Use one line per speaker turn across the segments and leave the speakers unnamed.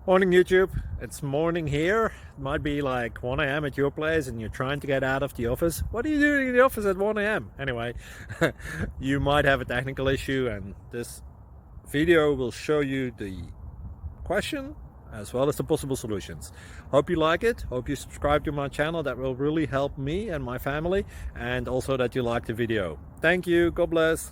Morning YouTube, it's morning here. It might be like 1 a.m. at your place and you're trying to get out of the office. What are you doing in the office at 1 a.m.? Anyway, you might have a technical issue and this video will show you the question as well as the possible solutions. Hope you like it, hope you subscribe to my channel. That will really help me and my family, and also that you like the video. Thank you, God bless.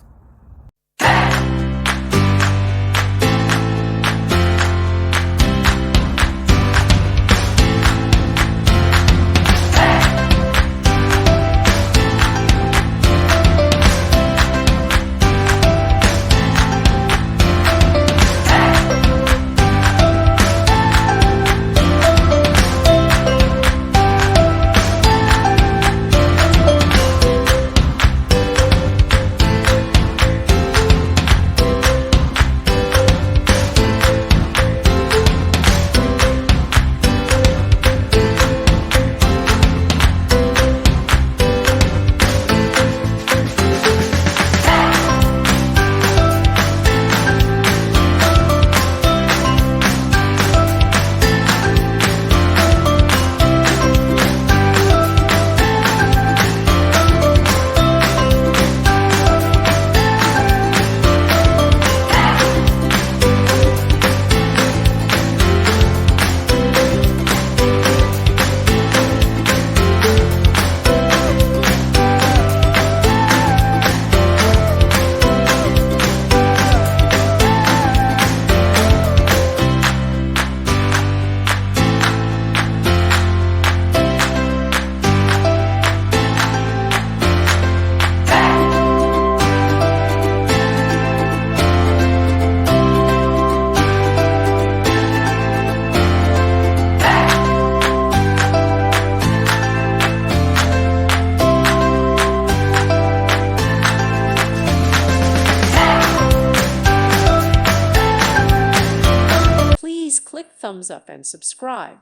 Please click thumbs up and subscribe.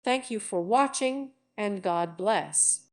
Thank you for watching, and God bless.